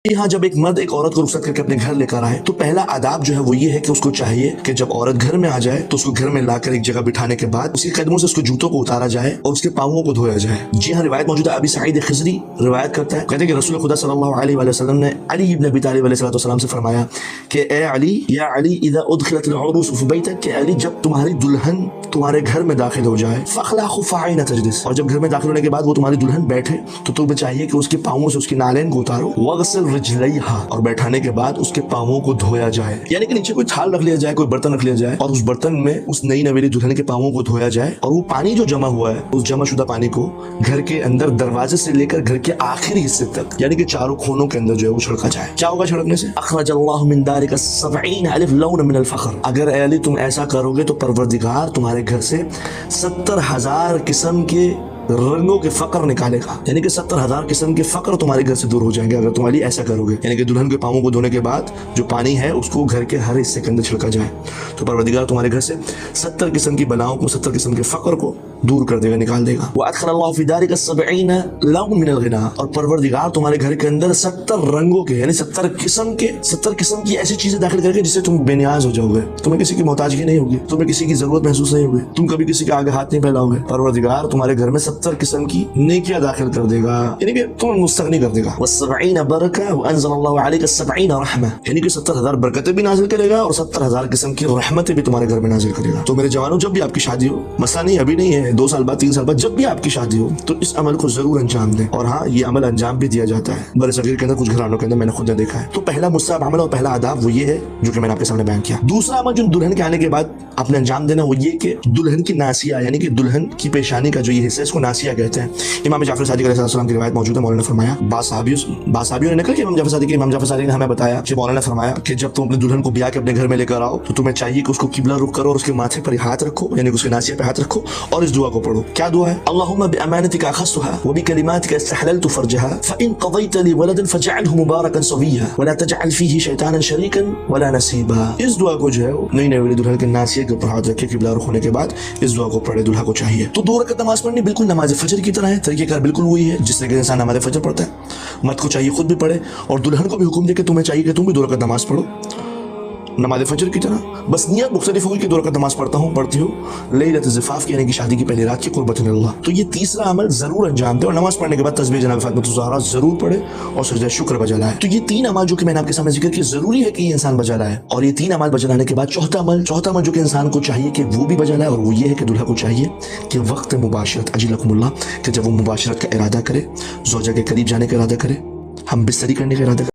یہاں جب ایک مرد ایک عورت کو رخصت کر کے اپنے گھر لے کر آئے تو پہلا آداب جو ہے وہ یہ ہے کہ اس کو چاہیے کہ جب عورت گھر میں آ جائے تو اس کو گھر میں لا کر ایک جگہ بٹھانے کے بعد اس کے قدموں سے اس کے جوتوں کو اتارا جائے اور اس کے پاؤں کو دھویا جائے۔ جی ہاں، روایت موجود ہے، ابی سعید خضری روایت کرتا ہے، کہتے ہیں کہ رسول خدا صلی اللہ علیہ وآلہ وسلم نے علی ابن ابی طالب علیہ السلام سے فرمایا کہ اے علی، یا علی اذا ادخلت العروس فی بیتک، کہ علی جب تمہاری دلہن تمہارے گھر میں داخل ہو جائے فاخلع خفاعین تجلس، اور جب گھر میں داخل ہونے کے بعد وہ تمہاری دلہن بیٹھے تو تمہیں چاہیے کہ اس کے پاؤں سے اس کی نالین کو اتارو، واغسل رجلیہا، اور بیٹھانے کے بعد اس کے پاؤں کو دھویا جائے، یعنی کہ نیچے کوئی تھال رکھ لیا جائے، کوئی برتن رکھ لیا جائے اور اس برتن میں اس نئی نویلی دلہن کے پاؤں کو دھویا جائے، اور وہ پانی جو جمع ہوا ہے اس جمع شدہ پانی کو گھر کے اندر دروازے سے لے کر گھر کے آخری حصے تک، یعنی کہ چاروں کونوں کے اندر جو ہے وہ چھڑکا جائے۔ کیا ہوگا چھڑکنے سے؟ اخرج اللہ من دارک 70 الف لون من الفخر، اگر اے علی تم ایسا کرو گے تو پروردگار تمہارے گھر سے 70,000 قسم کے رنگوں کے فقر نکالے گا، یعنی کہ 70,000 قسم کے فقر تمہارے گھر سے دور ہو جائیں گے اگر تم علی ایسا کرو گے، یعنی کہ دلہن کے پاؤں کو دھونے کے بعد جو پانی ہے اس کو گھر کے ہر حصے کے اندر چھڑکا جائے تو پروردگار تمہارے گھر سے 70 قسم کی بلاؤں کو، 70 قسم کے فقر کو دور کر دے گا، نکال دے گا۔ وَأَدْخَلَ اللَّهُ فِي دَارِكَ 70 لَوْنًا مِنَ الْغِنَىٰ، اور پروردگار تمہارے گھر کے اندر 70 رنگوں کے، یعنی 70 قسم کی ایسی چیزیں داخل کر کے جس سے تم بے نیاز ہو جاؤ گے، تمہیں کسی کی محتاجگی نہیں ہوگی، تمہیں کسی کی ضرورت محسوس نہیں ہوگی، تم کبھی کسی کے آگے ہاتھ نہیں پھیلاؤ گے۔ پروردگار تمہارے گھر میں 70 قسم کی نیکیاں داخل کر دے گا، یعنی کہ تمہیں مستغنی کر دے گا۔ وَالسَّبْعِينَ بَرَكَةً وَأَنزَلَ اللَّهُ عَلَيْكَ 70 رَحْمَةً، یعنی کہ 70,000 برکتیں بھی نازل کرے گا اور 70,000 قسم کی رحمتیں بھی تمہارے گھر میں نازل کرے گا۔ تو میرے جوانوں، جب بھی آپ کی شادی ہو، مسئلہ نہیں ابھی نہیں ہے، 2 سال بعد 3 سال بعد، جب بھی آپ کی شادی ہو تو اس عمل کو ضرور انجام دیں، اور ہاں یہ عمل انجام بھی دیا جاتا ہے بر صغیر کے اندر، کچھ گھرانوں کے اندر میں نے خود نے دیکھا ہے۔ تو پہلا مستحب عمل اور پہلا آداب وہ یہ ہے جو کہ میں نے آپ کے سامنے بیان کیا۔ دوسرا عمل جو دلہن کے آنے کے بعد آپ نے انجام دینا وہ یہ کہ دلہن کی ناسیہ، یعنی کہ دلہن کی پیشانی کا جو یہ حصہ ہے اس کو ناسیہ کہتے ہیں۔ امام جعفر صادق علیہ السلام کی روایت موجود ہے، مولانا نے فرمایا، بعض صحابیوں نے نقل کیا امام جعفر صادق نے ہمیں بتایا کہ مولانا نے فرمایا کہ جب تم اپنی دلہن کو بیاہ کے اپنے گھر میں لے کر آؤ تو تمہیں چاہیے کہ اس کو قبلہ رخ کرو اور اس کے ماتھے پر ہاتھ رکھو، یعنی کہ اس کے ناسیہ پہ ہاتھ رکھو اور اس دعا کو پڑھو۔ کیا دعا ہے؟ اللہم بامانتک اخصها وبکلماتک استحللت فرجها فان قضیت لی ولدا فجعله مبارکا سویا ولا تجعل فیہ شیطانا شریکا ولا نصیبا۔ اس دعا کو جو ہے نئی نویلی دلہن کے ناسیہ کے اوپر ہاتھ رکھے، قبلہ رخ ہونے کے بعد اس دعا کو پڑھے، دلہا کو چاہیے۔ تو 2 رکعت نماز پڑھنی بالکل نماز فجر کی طرح ہے، طریقہ کار بالکل وہی ہے جس طرح کہ انسان نماز فجر پڑھتا ہے، مرد کو چاہیے خود بھی پڑھے اور دلہن کو بھی حکم دے کہ تمہیں چاہیے کہ تم بھی 2 رکعت نماز پڑھو نماز فجر کی طرح، بس نیت مختلف ہوگی کہ 2 رکعت نماز پڑھتی ہوں لیلۃ الزفاف کی، یعنی کہ شادی کی پہلی رات کی قربت اللہ۔ تو یہ تیسرا عمل ضرور انجام دے اور نماز پڑھنے کے بعد تسبیح جناب فاطمہ الزہرا ضرور پڑھے اور سجدہ شکر بجا لائے۔ تو یہ 3 عمل جو کہ میں نے آپ کے سامنے ذکر کیا، ضروری ہے کہ یہ انسان بجا لائے، اور یہ 3 عمل بجا لانے کے بعد چوتھا عمل جو کہ انسان کو چاہیے کہ وہ بھی بجا لائے، اور وہ یہ ہے کہ دلہا کو چاہیے کہ وقت مباشرت اجلکم اللہ، کہ جب وہ مباشرت کا ارادہ کرے، زوجہ کے قریب جانے کا ارادہ کرے، ہم بستری کرنے کا ارادہ کرے،